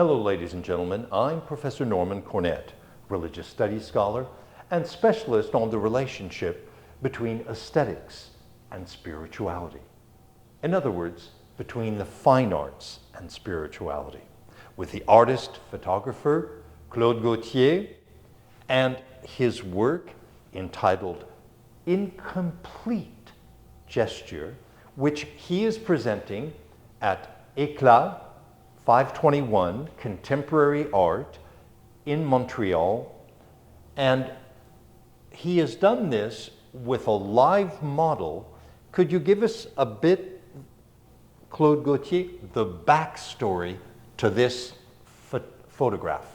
Hello, ladies and gentlemen. I'm Professor Norman Cornett, religious studies scholar and specialist on the relationship between aesthetics and spirituality. In other words, between the fine arts and spirituality, with the artist, photographer, Claude Gauthier, and his work entitled Incomplete Gesture, which he is presenting at Éclat 521 Contemporary Art in Montreal. And he has done this with a live model. Could you give us a bit, Claude Gauthier, the backstory to this photograph?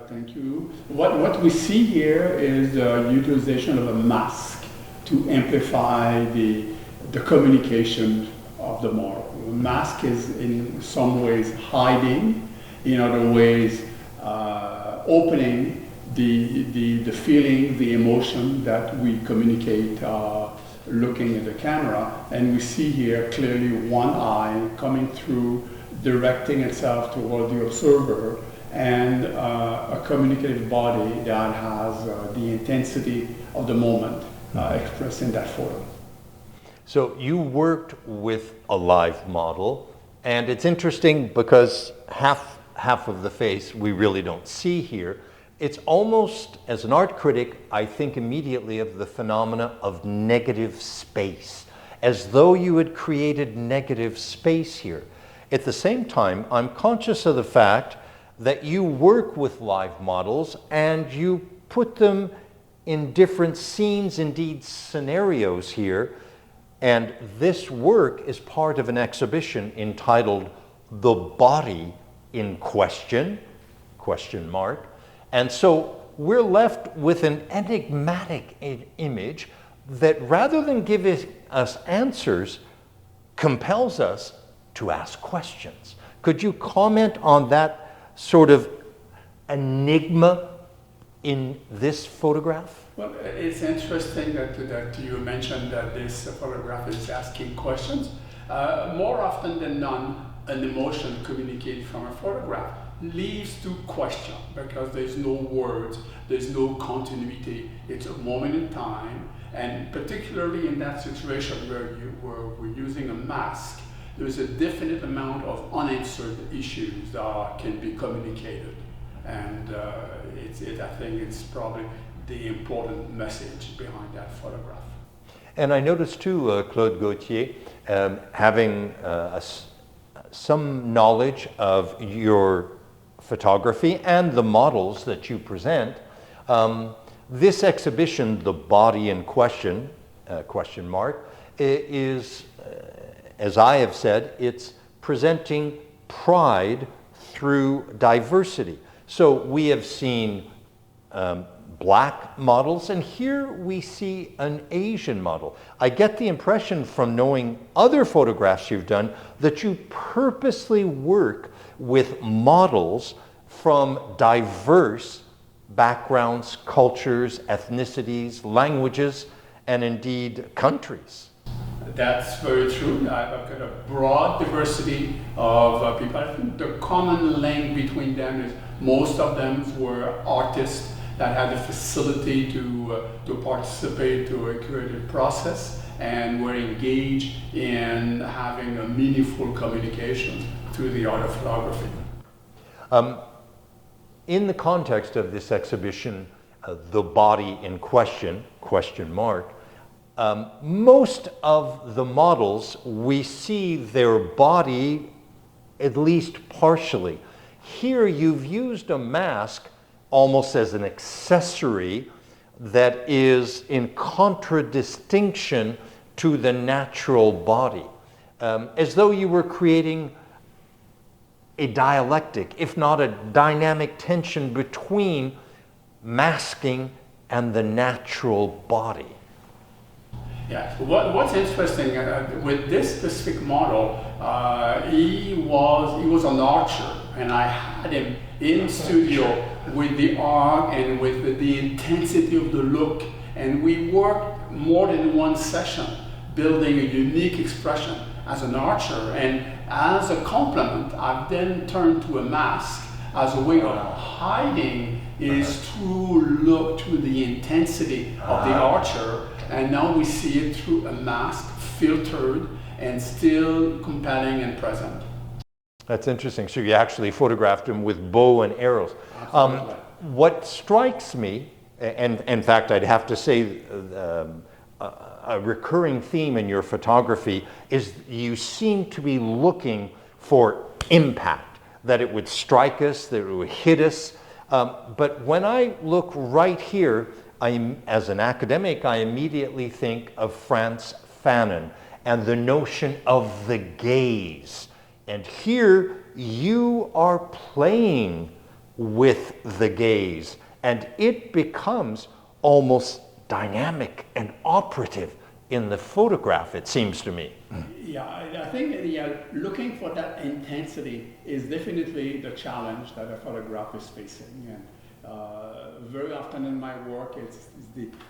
Thank you. What we see here is the utilization of a mask to amplify the communication of the model. The mask is in some ways hiding, in other ways opening the feeling, the emotion that we communicate looking at the camera. And we see here clearly one eye coming through, directing itself toward the observer, and a communicative body that has the intensity of the moment expressed in that photo. So you worked with a live model, and it's interesting because half of the face we really don't see here. It's almost, as an art critic, I think immediately of the phenomena of negative space, as though you had created negative space here. At the same time, I'm conscious of the fact that you work with live models and you put them in different scenes, indeed scenarios here. And this work is part of an exhibition entitled The Body in Question, ? And so we're left with an enigmatic image that, rather than give us answers, compels us to ask questions. Could you comment on that sort of enigma in this photograph? Well, it's interesting that you mentioned that this photograph is asking questions. More often than not, an emotion communicated from a photograph leads to question because there's no words, there's no continuity. It's a moment in time, and particularly in that situation where we're using a mask, there's a definite amount of unanswered issues that can be communicated. And I think it's probably the important message behind that photograph. And I noticed too, Claude Gauthier, having some knowledge of your photography and the models that you present, this exhibition, The Body in Question, ? Is, as I have said, it's presenting pride through diversity. So we have seen black models, and here we see an Asian model. I get the impression from knowing other photographs you've done that you purposely work with models from diverse backgrounds, cultures, ethnicities, languages, and indeed countries. That's very true. I've got a broad diversity of people. I think the common link between them is most of them were artists that had the facility to participate to a creative process and were engaged in having a meaningful communication through the art of photography. In the context of this exhibition, The Body in Question, ? Most of the models, we see their body at least partially. Here you've used a mask almost as an accessory that is in contradistinction to the natural body, as though you were creating a dialectic, if not a dynamic tension between masking and the natural body. Yeah, what's interesting with this specific model, he was an archer, and I had him in studio with the art and with the intensity of the look, and we worked more than one session building a unique expression as an archer, and as a complement, I've then turned to a mask as a way of hiding his true look, through the intensity of the archer, and now we see it through a mask, filtered and still compelling and present. That's interesting. So you actually photographed him with bow and arrows. Absolutely. What strikes me, and in fact I'd have to say a recurring theme in your photography, is you seem to be looking for impact, that it would strike us, that it would hit us. But when I look right here, as an academic, I immediately think of Frantz Fanon and the notion of the gaze. And here you are playing with the gaze, and it becomes almost dynamic and operative in the photograph, it seems to me. Yeah, I think looking for that intensity is definitely the challenge that a photograph is facing. And very often in my work,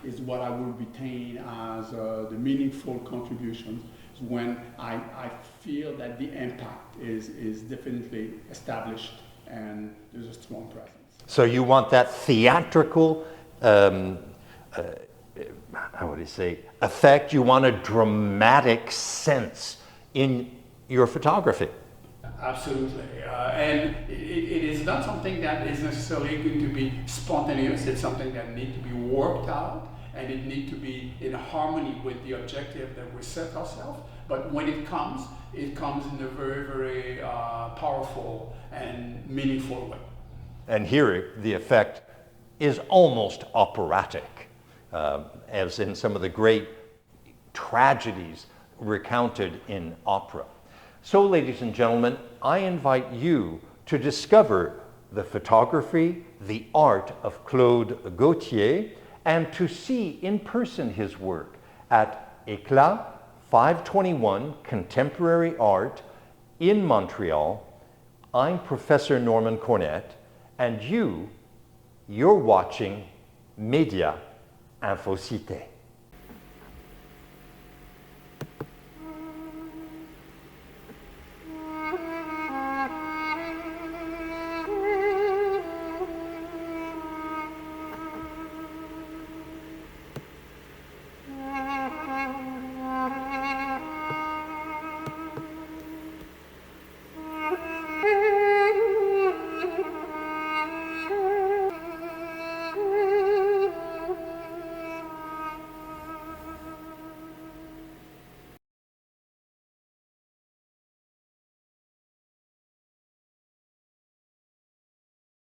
is what I will retain as the meaningful contributions when I feel that the impact is definitely established and there's a strong presence. So you want that theatrical, how would you say, effect. You want a dramatic sense in your photography. Absolutely. And it is not something that is necessarily going to be spontaneous. It's something that needs to be worked out, and it needs to be in harmony with the objective that we set ourselves. But when it comes in a very, very powerful and meaningful way. And here the effect is almost operatic, as in some of the great tragedies recounted in opera. So, ladies and gentlemen, I invite you to discover the photography, the art of Claude Gauthier, and to see in person his work at Éclat 521 Contemporary Art in Montreal. I'm Professor Norman Cornett, and you're watching Média Infocité.